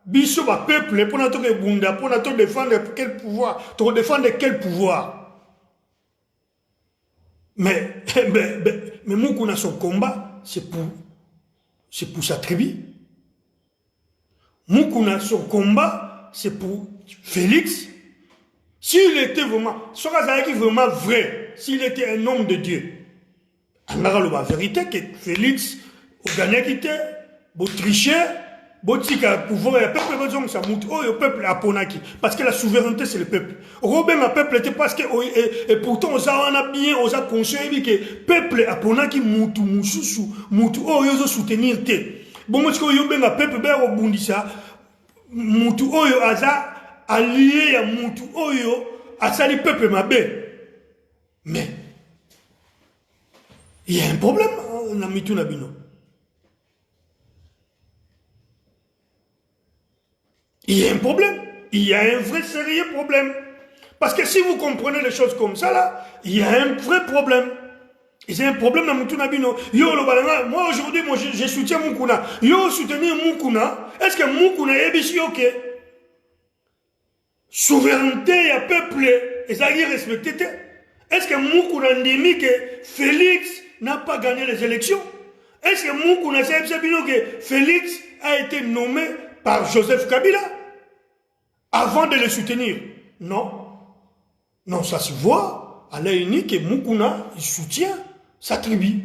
Speaker 2: Biso ba peuple pour notre bunda pour notre défendre quel pouvoir, pour défendre quel pouvoir. Mais Moukouna son combat c'est pour sa tribu. Moukouna son combat c'est pour Félix. S'il était vraiment, vraiment vrai, s'il était un homme de Dieu, on a la vérité que Félix au Ghana qui était tricher. Botika pouvoir le peuple besoin ça monte oh le peuple aponaki parce que la souveraineté c'est le peuple. Robin a peuple était parce que et pourtant on a bien on a conseillé que peuple aponaki mutu mususu mutu oh yo soutenir te. Bon moi que yo ben a peuple ben au bundisa mutu oh yo aza allié ya mutu oh yo asali peuple mabe. Mais il y a un problème na mitu na bino. Il y a un problème. Il y a un vrai sérieux problème. Parce que si vous comprenez les choses comme ça, là, il y a un vrai problème. Et c'est un problème dans Moutouna Bino. Moi, aujourd'hui, je soutiens Moukouna. Yo, soutenir Moukouna. Est-ce que Moukouna est bien ok? Souveraineté et peuple, et ça y est respecté. Est-ce que Moukouna dit que Félix n'a pas gagné les élections? Est-ce que Moukouna sait que Félix a été nommé par Joseph Kabila avant de le soutenir? Non. Non, ça se voit à l'œil unique que Moukouna il soutient sa tribu.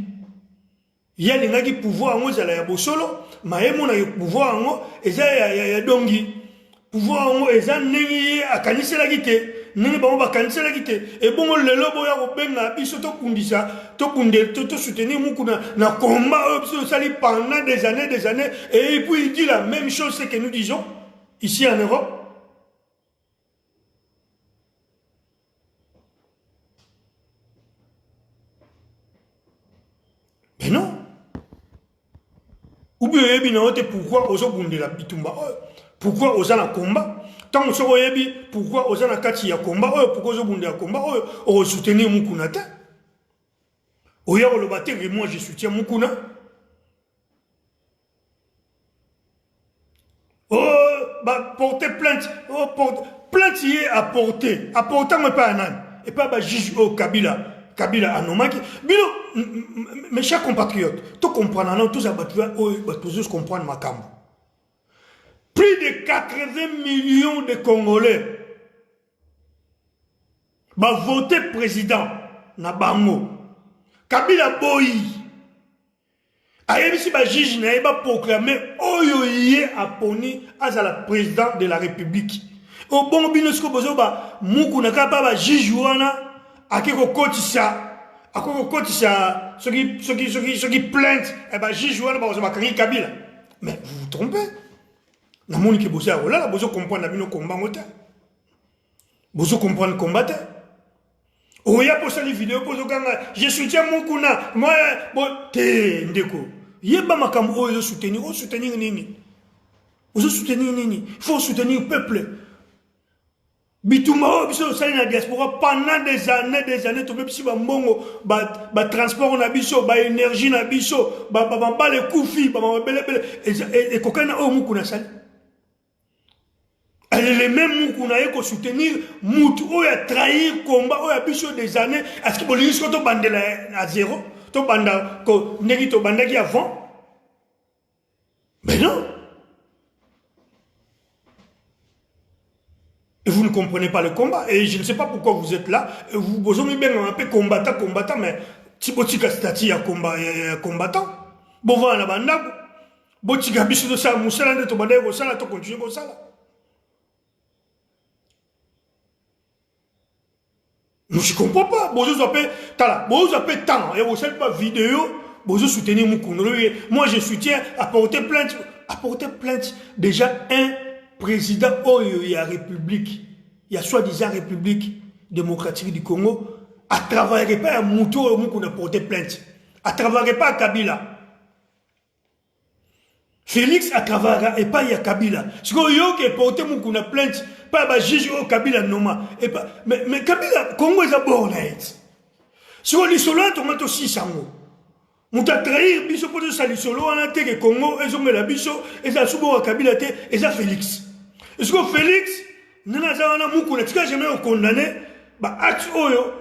Speaker 2: Il y a les gens qui pouvoir en haut, il y a Bosolo, mais il y a pouvoir en haut, il y a Dongi. Pouvoir en haut, il y a Kanise la guité. Nene ba ba kanisa la guité. Et bon, le lobo ya robenga, biso to kundisa, to kunde, to soutenir Moukouna, na combat, sali pendant des années, et puis il dit la même chose que nous disons, ici en Europe. Mais non. Ou bien, pourquoi aux autres la bitumba? Pourquoi aux gens combat? Tant que vous avez pourquoi aux gens à combat? Pourquoi aux gens combat? On soutenir Moukouna. Oya le bâtir et moi je soutiens Moukouna. Oh, bah, porter plainte. Oh, plainte y est à porter. À porter, mais pas un âne. Et pas juge au Kabila. Kabila Anomaki. Bino, mes chers compatriotes, tout comprendre, tous à tous comprendre ma camp. Plus de 80 millions de Congolais va voter président na bango. Kabila Boyi. Ayebisi ba juge na ba proclamer oyo yé aponi azala président de la République. Au bon binosko bozo ba Moukouna ka ba juge wana akiko kotisa ceux qui plaintent et ba juge wana ba ba kangi Kabila. Mais vous vous trompez. Na moni ke bozo là bozo comprendre bino combat ngota. Bozo comprendre combattre. Oya posa les vidéos bozo kanga je soutiens Moukouna. Moi bon te ndeko. Yeba makambo oyo soutenir nini? Ozo soutenir nini? Il faut soutenir le peuple. Bituma biso sali na diaspora pendant des années to bepsi ba mbongo ba transport na biso ba énergie na biso ba les koufi ba bele et kokana o Moukouna sali. Elle est les mêmes Moukouna ko soutenir Moutou o a trahir combat o a biso des années est-ce que bolingi ko to bandela à zéro to banda ko negi to banda qui avant. Mais non. Et vous ne comprenez pas le combat. Et je ne sais pas pourquoi vous êtes là. Vous avez bien un peu combattant, mais botika stati ya combattant bova na bandako botika biso to sa musala nde to banda ko sala to continuer ko sala. Je ne comprends pas. Bozo appelle tant. Et vous savez pas vidéo. Bozo soutenir Moukounolo. Moi je soutiens apporter plainte. Apporter plainte. Déjà un président il y a République. Il y a soi-disant République démocratique du Congo. À travailler pas à Mouto Moukoun apporter plainte. À travailler pas à Kabila. Félix a travaillé et pas il y a Kabila. Ce qu'on y a porté Moukoun a plainte. Pas bah juge au Kabila Noma et pas mais Kabila Congo est à bord net. Si on lit solo on met aussi sango. On t'a trahi biso pour ça lit solo on a été que Congo ils ont mis la biso et ça subo à Kabila té et ça Félix. Est-ce que Félix nana za wana muku na tika jamais condamné bah acte oyo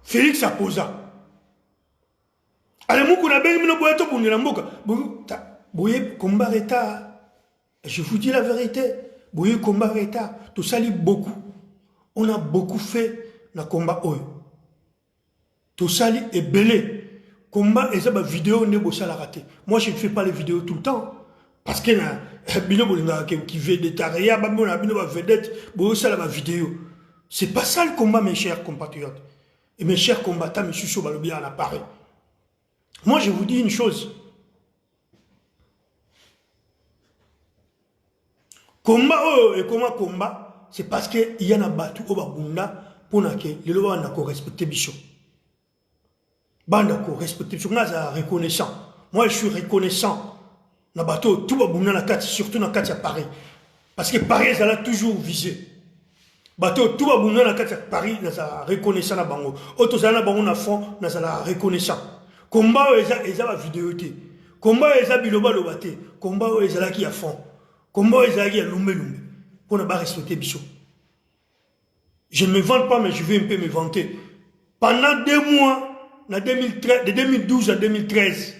Speaker 2: Félix a posé. Ale muku na bengi mino boyato pour la mboka. Boye combat état. Je vous dis la vérité. Boye combat état. Tout ça lit beaucoup. On a beaucoup fait dans le combat. Tout ça lit est belé. Combat et ça, vidéo n'est pas la raté. Moi, je ne fais pas les vidéos tout le temps. Parce qu'il y a un qui veut des taria, la vidéo. C'est pas ça le combat, mes chers compatriotes. Et mes chers combattants, M. Sobalobia en apparaît. Moi, je vous dis une chose. Combat et combat, c'est parce qu'il y en a battu au Babunda pour que les lois n'ont respecté Bichot. Banda ko respecté Bichot, reconnaissant. Moi, je suis reconnaissant. Na bateau tout Babunda na carte, surtout na carte à Paris. Parce que Paris, ça l'a toujours visé. Bateau tout Babunda na carte à Paris, na reconnaissant na bango. Auto ça na bango na fond, na ça reconnaissant. Combat eza la vidéo té. Combat eza biloba lobate. Combat eza la qui à fond. Comment ils arrivent à Lumbe pour ne pas respecter Bichot. Je ne me vante pas, mais je vais un peu me vanter. Pendant 2 mois, de 2012 à 2013,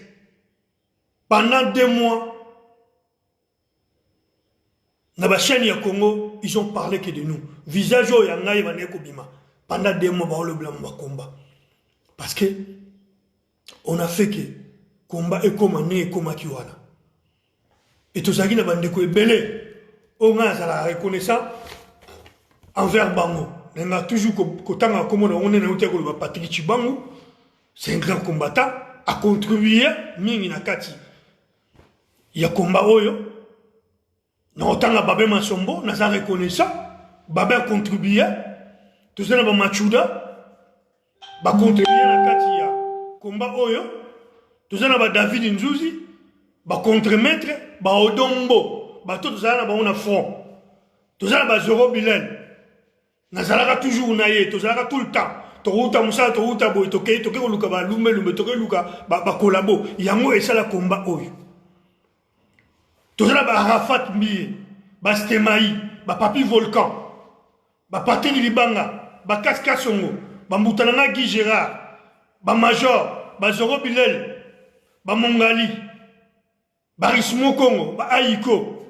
Speaker 2: pendant 2 mois, dans la chaîne du Congo, ils ont parlé que de nous. Visage au Yanga, il va Bima. Pendant 2 mois, on le blanc combat. Parce que on a fait que combat et comme et comme Kiwana. Et tout ça qui n'a pas de quoi belé. On a la reconnaissance envers Bango. On a toujours qu'autant comme on est dans le Patrick Chibango, c'est un grand combattant, a contribué, Mingi Nakati. Il y a combat oyo. Non, autant à Babé Mansombo, on a sa reconnaissance. Babé a contribué. Tout ça, on a Machuda. Ba contribué Nakati, il y a combat oyo. Tout ça, on a David Nzouzi. Ba contre-maître, ba Odombo, ba tout ça na ba front. Tout ça ba Zoro Bilel. Nazalaka toujours naïe, tout ça tout le temps. Toruta Moussa, Toruta Boy, Toke Luka ba Lumbe, Toke Luka ba Kolabo. Yango et ça la combat oyo. Tout ça ba Rafat Mie, ba Stemaï, ba Papi Volcan, ba Pateni Libanga, ba Kaska Songo, ba Moutananga Guy Gérard, ba Major, ba Zoro Bilel, ba Mongali. Barismo Congo, Aïko,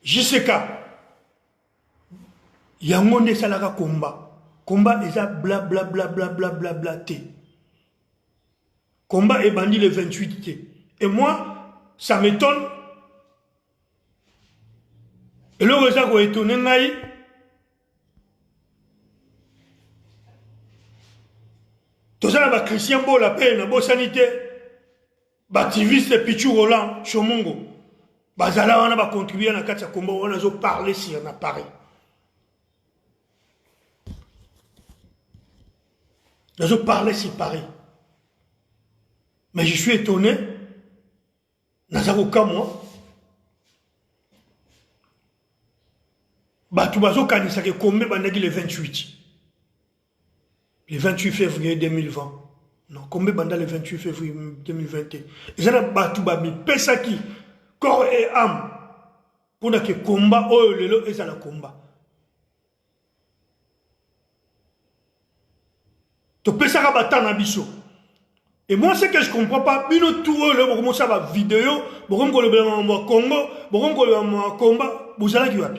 Speaker 2: JCK. Yangonde Salara combat. Combat est à bla bla bla bla bla bla bla té. Combat est bandit le 28 té. Et moi, ça m'étonne. Et le résultat qu'on est étonné, tout ça, là, Christian Bo, la paix, la bonne sanité. Activiste Pichou Roland, Chomongo. Bazala, on a contribué à la carte à combat, on a parlé si on a parlé. On a parlé si Paris. Mais je suis étonné. Nazaro moi. Batoubazo Kanisa qui commet le 28. Le 28 février 2020. Non, combien pendant le 28 février 2021. Ils ont battu Babi, Pesaki, corps et âme, pour que combat, oh, le et ça le combat. Tu peux ça battre dans biso. Et moi, ce que je ne comprends pas, bino tout le bon ça va vidéo, bon ko le blanc Congo, bon ko le combat, vous allez qui va.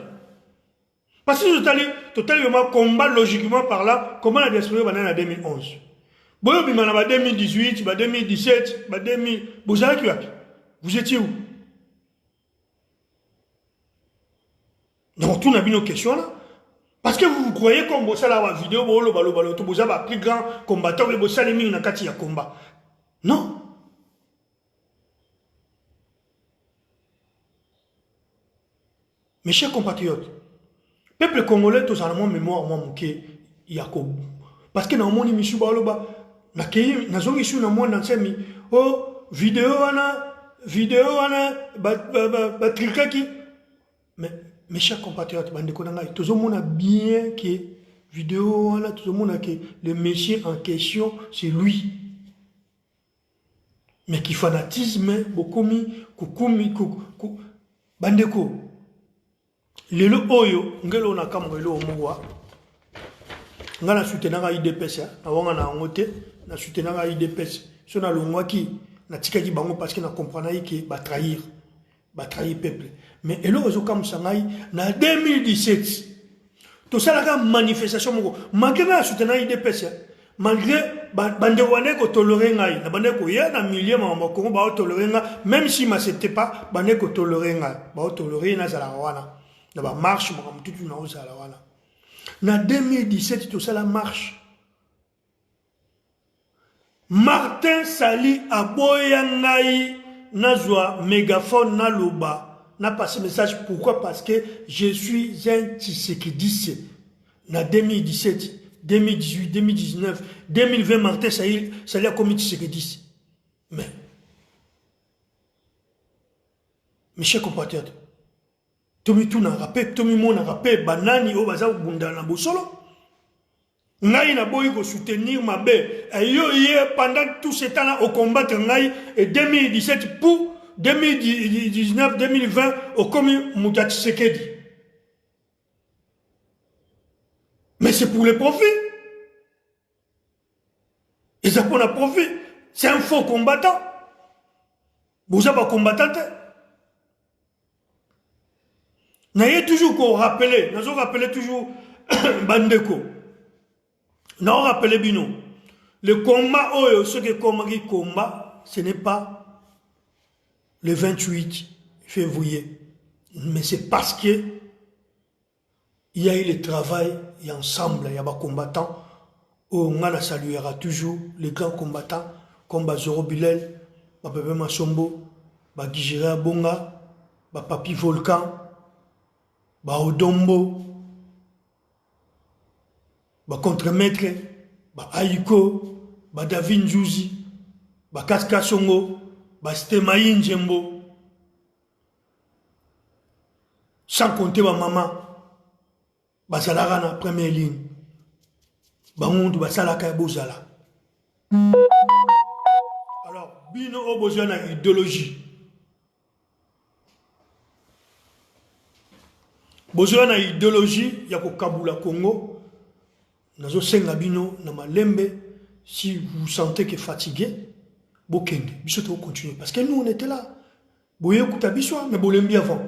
Speaker 2: Parce que totalement combat logiquement par là, comment la diaspora en 2011. Boyo bimana ba 2018, ba 2017, ba 2000, vous étiez où? Donc tout n'a pas nos questions là. Parce que vous croyez qu'on bosse la vidéo, tout bossa ba plus grand combattant, le bossa les na kati ya combat. Non. Mes chers compatriotes, peuple congolais, tout ça, mémoire, moi, mouké, Yakob. Parce que dans mon émission, na kei, na zongi sou na moi, na semi, oh, vidéo, trikaki. Mais, mes chers compatriotes, bande konanga, tout le monde a bien que vidéo, tout le monde a que le monsieur en question, c'est lui. Mais qui fanatisme, bokumi, kukumi, bandeko. Lelo oyo, ngelo na kamwelo omwa. Ngana soutenanga IDPS, awanga na ngote, na soutenanga IDPS. So na longwaki, na tikaki bango parce que na comprendre que ba trahir peuple. Mais elo ozo kam sangai na 2017. Tout ça la manifestation moko. Malgré na soutenanga IDPS, malgré bandekwane ko tolérer ngai, na bandeko ya na milieu ma Congo ba tolérer nga, même si m'acceptait pas, bandeko tolérer nga, ba tolérer na zala wana. Na ba marche mo tout na ozala wana. Na 2017 tout ça la marche. Martin Sali aboyangai nazwa mégaphone na loba na passé message. Pourquoi? Parce que je suis un Tshisekedi. Na 2017, 2018, 2019, 2020 Martin Sali a commis Tshisekedi. Mais mes chers compatriotes, Tomi tout n'a rappelé, Tomi mon n'a rappelé, banani o baza bunda na bosolo. Ngai na boy ko soutenir ma bé. Et yo pendant tout ce temps-là au combat ngai et 2017 pour 2019, 2020 au commis Moutati Sekedi. Mais c'est pour le profit. Et ça pour le profit. C'est un faux combattant. Vous avez pas combattant. N'ayez toujours qu'on rappelle, nous rappelé toujours Bandeko. Nous rappelé Bino. Le combat, ce que combat, ce n'est pas le 28 février. Mais c'est parce que il y a eu le travail, il y a ensemble, il y a des combattants. On saluera toujours les grands combattants comme Zoro Bilel, Pepe Masombo, Gijira Bonga, Papi Volcan, Odombo, contre-maître, Aiko, David Njouzi, Kaska Songo, Stemaï Njembo, sans compter ma maman, Basalara na première ligne, Bangondo Basalaka Bozala. Alors, Bino Obozo na idéologie. Bozo na idéologie ya ko Kabula Congo. Nazo senga bino na malembe. Si vous sentez que fatigué, bokende. Biso to continuer parce que nous on était là. Boye kuta biso mais bolembi avant.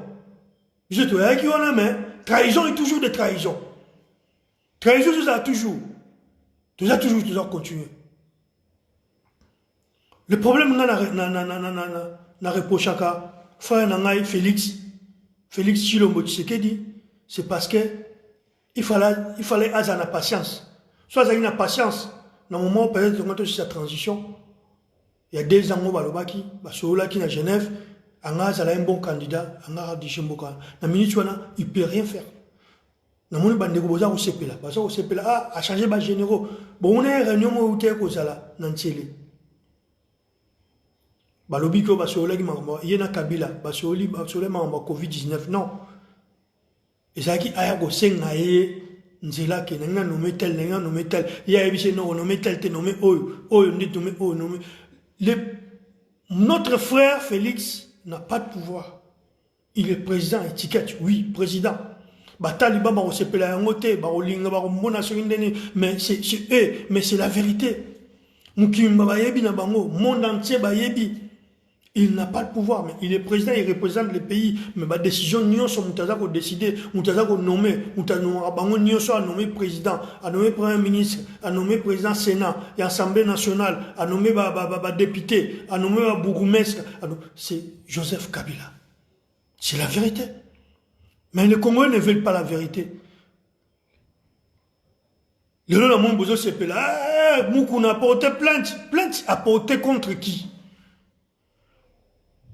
Speaker 2: Biso to ya ki wana mais trahison est toujours de trahison. Trahison ça toujours. Toujours continuer. Le problème na reprochaka frère nangai Félix Chilombo Tshisekedi. C'est parce que il fallait avoir la patience. Soit il y a une patience, dans le moment peut-être que c'est la transition. Il y a 2 ans, Balobaki, qui à Genève, il a un bon candidat, il a un minute, il ne peut rien faire. Dans le moment où il a a changé de généraux. Bon, on a une réunion où il y a un Balobiko, il y a un Kabila, il y a un Covid-19. Non. Et ça qui a go senga ye nzela ke nga nommé tel il y a ebise no nommé tel te nommé oyo ndi nommé oyo nommé. Notre frère Félix n'a pas de pouvoir. Il est président étiquette, oui, président. Batali baba o sepela yangote ba olinga ba mona songindeni mais c'est la vérité. Mukimba ba yebi na bango monde entier ba yebi. Il n'a pas le pouvoir, mais il est président, il représente le pays. Mais ma décision, nous sommes décider, nous sommes nommé, nous sommes nommé président, à nommer premier ministre, à nommer président Sénat, et Assemblée nationale, à nommer député, à nommer bourgmestre. C'est Joseph Kabila. C'est la vérité. Mais les Congolais ne veulent pas la vérité. Le nom de mon besoin, c'est là. Moukouna a porté plainte. Plainte a porté contre qui?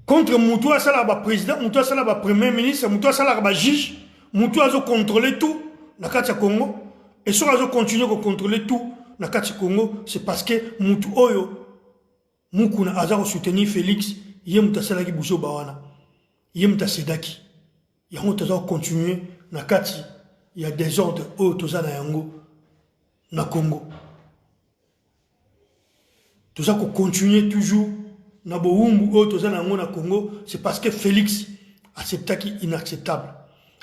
Speaker 2: Contre Moutou Salaba président, Moutou Salaba premier ministre, Moutou Salaba juge, Moutou a contrôlé tout dans le Congo. Et si on a continué à contrôler tout dans le Congo, c'est parce que Moutou Oyo, Moukouna a soutenu Félix, il y a Moutou Salaki Bousso Bawana, il y a Moutou Sedaki. Il y a Moutou continué dans le il y a des ordres Oyo Toza na Yango, dans le Congo. Tout ça qu'on continue toujours. Na boumbu na Congo, c'est parce que Félix accepta qui est inacceptable.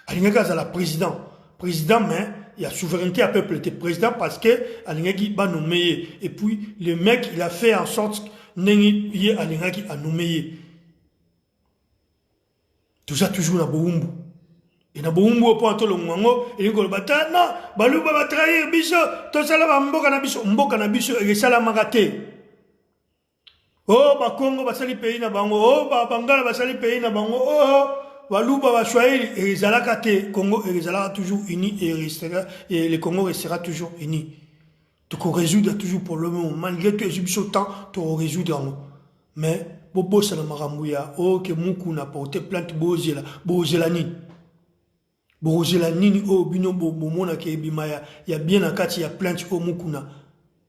Speaker 2: Alingaki a la président, mais il y a souveraineté à peuple était président parce que Alingaki va nommer et puis le mec il a fait en sorte que Alingaki a nommé. Tout ça toujours na boumbu. Et na boumbu au point le mwango et il bata non, baluba va trahir biso, tout ça là mboka na biso et ça la magate. Oh, Congo basali pays na bango, oh, Bangala basali pays na bango, oh, Baluba Baswahili, et Zalakate, Congo, et Zalaka toujours uni, et le Congo restera toujours uni. Donc on résoudre toujours pour le moment, malgré tout les temps, tu résoudre. Mais, Bobo Salamarambouya, oh, que Moukou n'a porté plainte, Bozelani. Bozelani, oh, Bino Bomona, Kebimaya, il y a bien un cas, il y a plainte, oh, Moukou n'a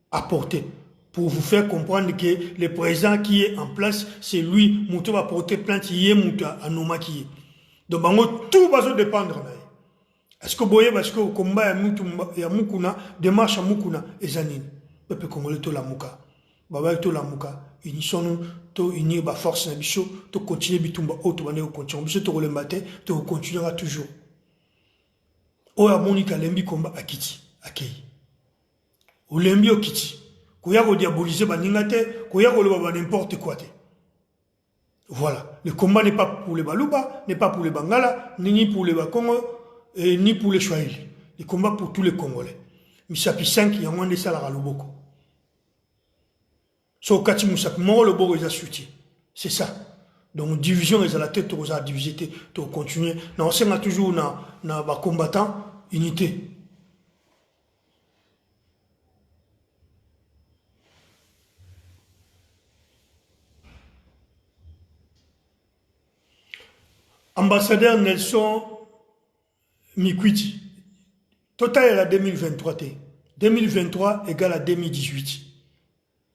Speaker 2: apporté. Pour vous faire comprendre que le président qui est en place, c'est lui, Moutou va porter plainte, il est Moutou à Noma qui est. Donc, tout va se dépendre. Est-ce que vous voyez, parce que le combat est à Moukouna, démarche à Moukouna, et Zanine, le peuple congolais, tout la Mouka. Baba, tout la Mouka. Ils sont tous unis, bah, force, na bicho, tout continuer, bitumba, autre manière, continue. Bicho, tout le matin, tout continuera toujours. Oya Monika, lembi combat à Kiti, à Kei. Ou lembi au Kiti. Koya ko diaboliser baningate, koya ko le n'importe quoi. Voilà. Le combat n'est pas pour les Baluba, n'est pas pour les Bangala, ni pour les Bakongo, ni pour les Swahili. Le combat pour tous les Congolais. Misapi 5, il y a moins de ça à Luboko. So Kati Musapi, mort le beau, ils ont soutien. C'est ça. Donc, division, ils ont la tête, ils ont divisé, ils ont continué. Non, c'est toujours na combattant, unité. Ambassadeur Nelson Mikwiti. Total est à 2023. 2023 égale à 2018.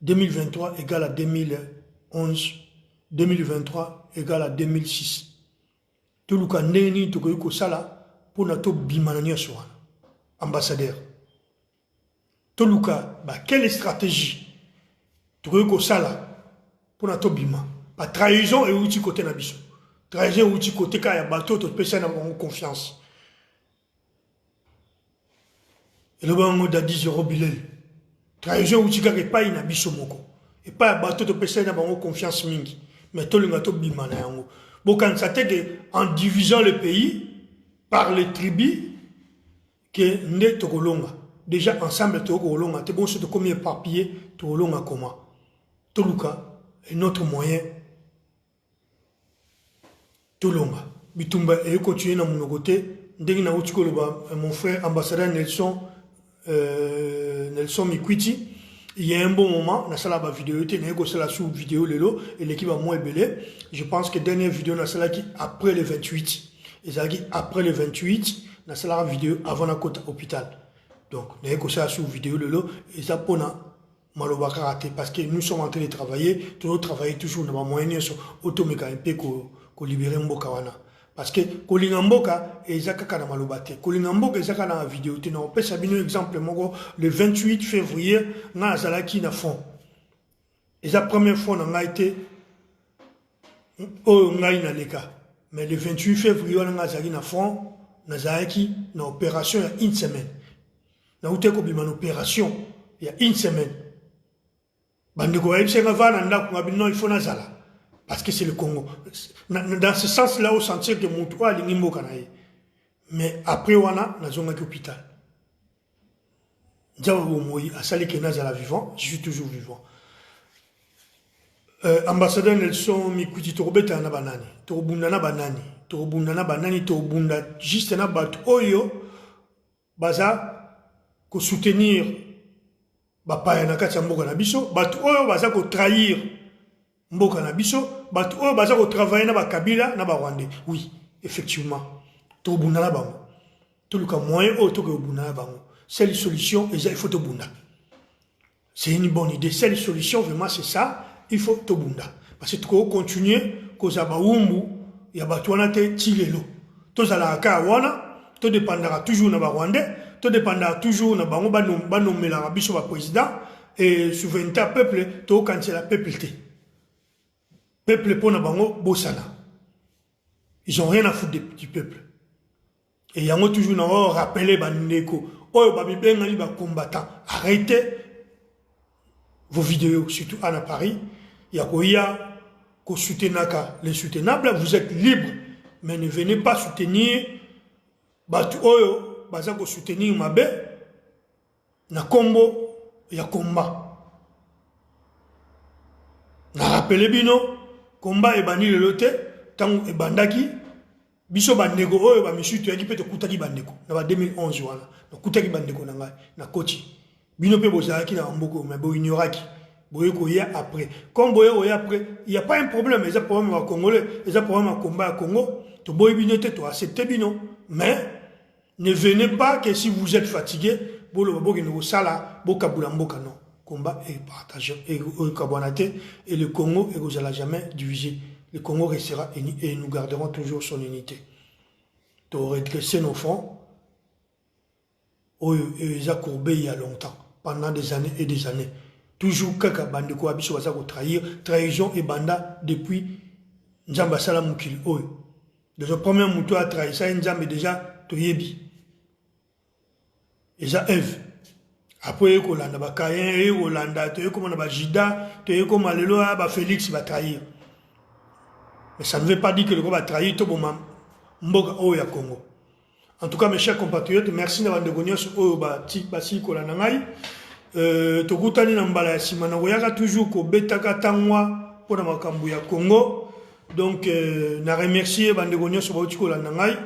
Speaker 2: 2023 égale à 2011. 2023 égale à 2006. Tout le cas, Neni, Tokoyoko Sala, pour notre bimanania soin. Ambassadeur. Tout le cas, quelle stratégie Tokoyoko Sala, pour notre bima. Pas trahison et outil côté Nabiso. Trahison outil côté quand il y a bateau, tu peux avoir confiance. Et le bango da 10 € bilel. Trahison outil quand il pas une abisso moko. Et pas bateau, tu peux avoir confiance mingi. Mais tout le monde bima na yango. Bon, quand ça t'aide en divisant le pays par les tribus que ne Tokolonga. Déjà ensemble Tokolonga. Tu bon, c'est de combien éparpillé Tokolonga comment. Tout le cas, un autre moyen. Tolonga. Bitumba et continuer dans mon côté. Mon frère ambassadeur Nelson Mikwiti. Il y a un bon moment, dans la vidéo, il y a une sous vidéo et l'équipe a moins belé. Je pense que la dernière vidéo, dans celle qui après le 28. Et ça qui après le 28, dans la vidéo avant la côte hôpital. Donc, il y a une sous vidéo et ça pour malobaka raté parce que nous sommes en train de travailler, nous travaillons toujours dans les moyens sur automécanisme pour libérer Mboka wana. Parce que kolinga mboka ezaka na malobate. Kolinga mboka ezaka na vidéo te non. Pesa bino exemple moko le 28 février na zalaki na fond. Et la première fois on a été oh ngai na leka. Mais le 28 février on a zalaki na fond na zalaki na opération il y a une semaine. Na uteko bima na opération il y a une semaine. Bandeko ya ibsenga vana ndako ngabino il faut na zala. Parce que c'est le Congo. Dans ce sens-là, au sentir que Moutoua a l'ingimbo kanaye. Mais après, on a un hôpital. À Sali Kenaz à la vivant, je suis toujours vivant. Ambassadeur Nelson Mikuti Torobeta na banani. Torobunda na banani. Torobunda na banani. Torobunda juste na bat oyo. Baza ko soutenir bapaya na kati ya mboka na biso. Bat oyo baza ko trahir mboka na biso. Bat oyo baza ko travailler na ba Kabila na ba Rwandais. Oui, effectivement. Torobunda na bango. Tout le cas moyen oyo to ko bunda na bango. C'est la solution, et il faut te bunda. C'est une bonne idée. C'est la solution, vraiment, c'est ça. Il faut te bunda. Parce que tu peux continuer, que ça va umbu, il y a batouana te tilelo. Tout ça la wana, tout dépendra toujours na Rwandais, tout dépendra toujours na bango ba nommer la biso ba président et souveraineté peuple, tout quand c'est la peuple te. Peuple pour na bango bosana. Ils ont rien à foutre du peuple. Et il y a toujours na rappeler bandeko. Oh, babi bengali ba combattant. Arrêtez vos vidéos, surtout à Paris. Il y a ko soutenaka les soutenables. Vous êtes libres, mais ne venez pas soutenir. Batu oyo, baza ko soutenir mabe. Na combo, il y a combat. Na rappelé bino, combat et bani le lote, tant et bandaki. Biso bandeko oyo ba misu to yaki pete kutaki bandeko na ba 2011 wana na kutaki bandeko na ngai na coach bino pe bozalaki na mboko mais bo ignoraki boye ko ya après comme boye ko ya après il y a pas un problème les problèmes au congolais les problèmes au combat au Congo to boye bino te to accepter bino mais ne venez pas que si vous êtes fatigué bolo boki no sala boka bulamboka non combat est partagé et kabonate et le Congo et vous allez jamais diviser. Le Congo restera uni et nous garderons toujours son unité. Tu aurais redresser nos fronts. Ils ont courbé il y a longtemps, pendant des années et des années. Toujours kaka bande ko abiso baza ko trahir, trahison et banda depuis Nzamba Salam Mukil. Dans le premier mouton à trahir ça, Nzamba déjà toyebi. Et ça Eve. Après ko landa ba Kayen, ko landa to ko na ba Jida, to ko malelo ba Félix ba trahir. Mais ça ne veut pas dire que le groupe a trahi tout le monde. Mboga Oya Congo. En tout cas, mes chers compatriotes, merci d'avoir dégonné sur Oba Basi Kolanangai. Togutani Nambala Simana Oyaka toujours ko Betaka Tangwa pour la Makambuya Congo. Donc, na remercié Bandegogno sur Bauti Kolanangai.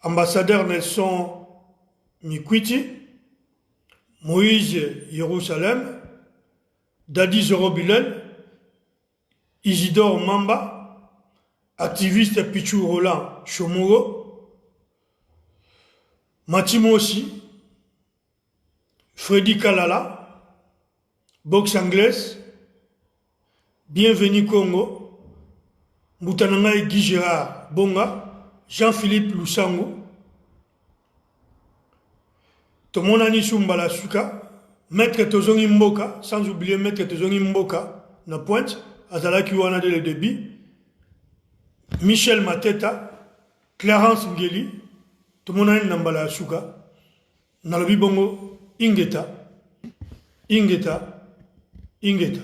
Speaker 2: Ambassadeur Nelson Mikwiti, Moïse Jérusalem, Dadi Zoro Bilel, Isidore Mamba, activiste Pichou Roland Chomoro, Matimo aussi, Freddy Kalala, boxe anglaise, Bienvenue Congo, Moutananga Guy Gérard Bonga, Jean-Philippe Lusango, Tomonani Sumbala Suka, Maître Tozongi Mboka, sans oublier Maître Tozongi Mboka, na pointe, Azalaki Wana de le débit, Michel Mateta, Clarence Ngeli, tout le monde Nambala Suka, Nalobi Bongo, Ingeta, Ingeta, Ingeta.